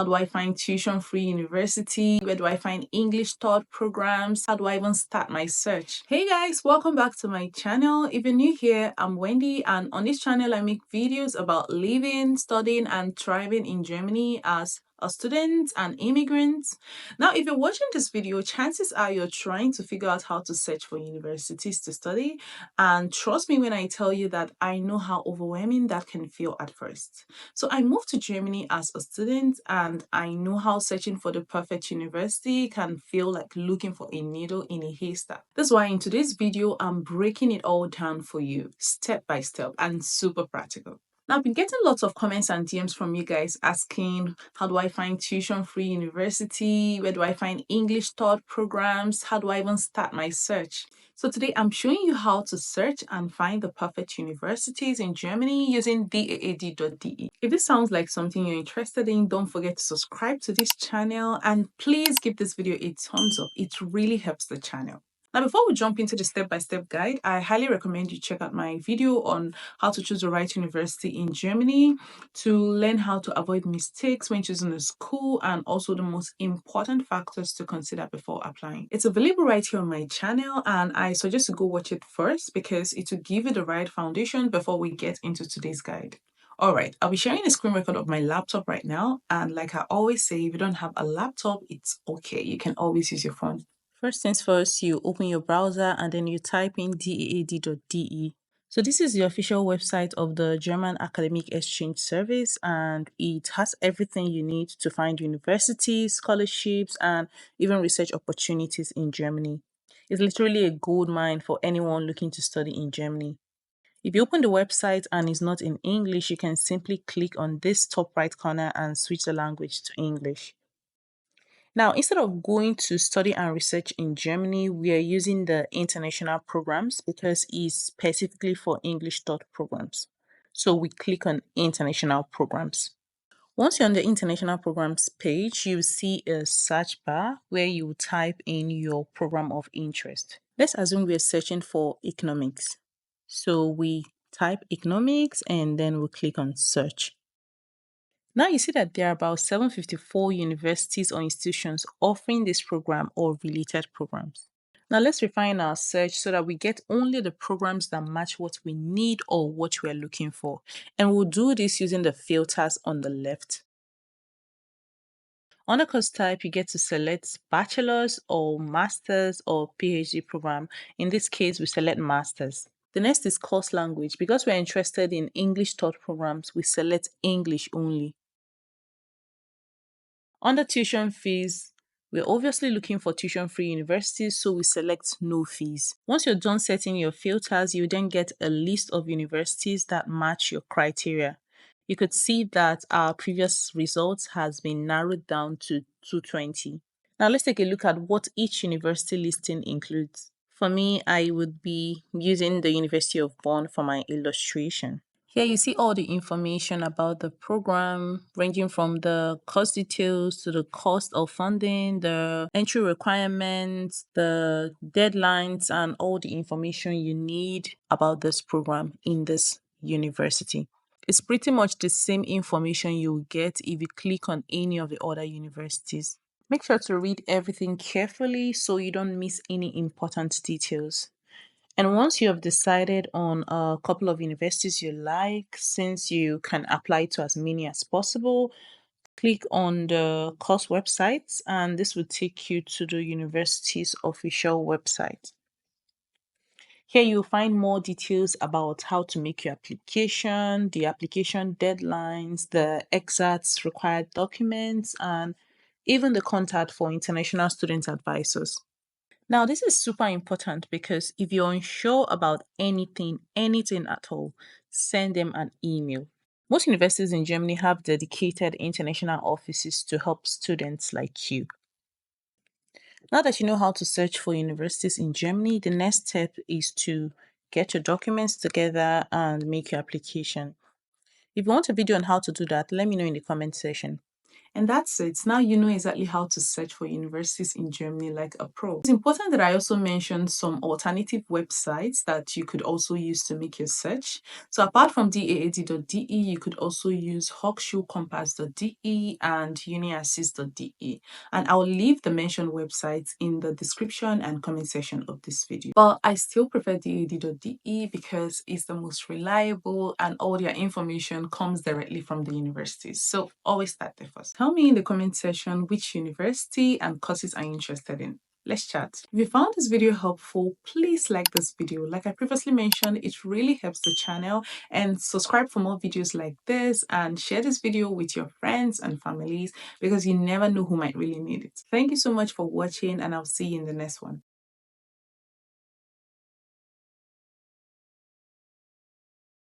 How do I find tuition-free university? Where do I find English taught programs? How do I even start my search? Hey guys, welcome back to my channel. If you're new here, I'm Wendy, and on this channel I make videos about living, studying and thriving in Germany as a student and immigrant. Now, if you're watching this video, chances are you're trying to figure out how to search for universities to study. And trust me when I tell you that I know how overwhelming that can feel at first. So I moved to Germany as a student, and I know how searching for the perfect university can feel like looking for a needle in a haystack. That's why in today's video, I'm breaking it all down for you, step by step, and super practical. Now, I've been getting lots of comments and DMs from you guys asking, how do I find tuition-free university? Where do I find English taught programs? How do I even start my search? So today I'm showing you how to search and find the perfect universities in Germany using DAAD.de. If this sounds like something you're interested in, don't forget to subscribe to this channel and please give this video a thumbs up. It really helps the channel. Now, before we jump into the step-by-step guide, I highly recommend you check out my video on how to choose the right university in Germany to learn how to avoid mistakes when choosing a school and also the most important factors to consider before applying. It's available right here on my channel, and I suggest you go watch it first because it will give you the right foundation before we get into today's guide. Alright, I'll be sharing a screen record of my laptop right now, and like I always say, if you don't have a laptop, it's okay. You can always use your phone. First things first, you open your browser and then you type in daad.de. So this is the official website of the German Academic Exchange Service, and it has everything you need to find universities, scholarships, and even research opportunities in Germany. It's literally a gold mine for anyone looking to study in Germany. If you open the website and it's not in English, you can simply click on this top right corner and switch the language to English. Now, instead of going to study and research in Germany, we are using the international programs because it's specifically for English taught programs. So we click on international programs. Once you're on the international programs page, you see a search bar where you type in your program of interest. Let's assume we're searching for economics. So we type economics and then we click on search. Now you see that there are about 754 universities or institutions offering this program or related programs. Now let's refine our search so that we get only the programs that match what we need or what we are looking for. And we'll do this using the filters on the left. On the course type, you get to select bachelor's or master's or PhD program. In this case, we select master's. The next is course language. Because we're interested in English taught programs, we select English only. Under tuition fees, we're obviously looking for tuition-free universities, so we select no fees. Once you're done setting your filters, you then get a list of universities that match your criteria. You could see that our previous results has been narrowed down to 220. Now let's take a look at what each university listing includes. For me, I would be using the University of Bonn for my illustration. Here you see all the information about the program, ranging from the course details to the cost of funding, the entry requirements, the deadlines, and all the information you need about this program in this university. It's pretty much the same information you'll get if you click on any of the other universities. Make sure to read everything carefully so you don't miss any important details. And once you have decided on a couple of universities you like, since you can apply to as many as possible, click on the course websites and this will take you to the university's official website. Here you'll find more details about how to make your application, the application deadlines, the exact required documents, and even the contact for international student advisors. Now, this is super important because if you're unsure about anything at all, send them an email. Most universities in Germany have dedicated international offices to help students like you. Now that you know how to search for universities in Germany, the next step is to get your documents together and make your application. If you want a video on how to do that, let me know in the comment section. And that's it. Now you know exactly how to search for universities in Germany like a pro. It's important that I also mention some alternative websites that you could also use to make your search. So apart from daad.de, you could also use hochschulkompass.de and uniassist.de. And I'll leave the mentioned websites in the description and comment section of this video. But I still prefer daad.de because it's the most reliable and all their information comes directly from the universities. So always start there first. Tell me in the comment section which university and courses are you interested in. Let's chat. If you found this video helpful, please like this video. Like I previously mentioned, it really helps the channel, and subscribe for more videos like this, and share this video with your friends and families because you never know who might really need it. Thank you so much for watching, and I'll see you in the next one.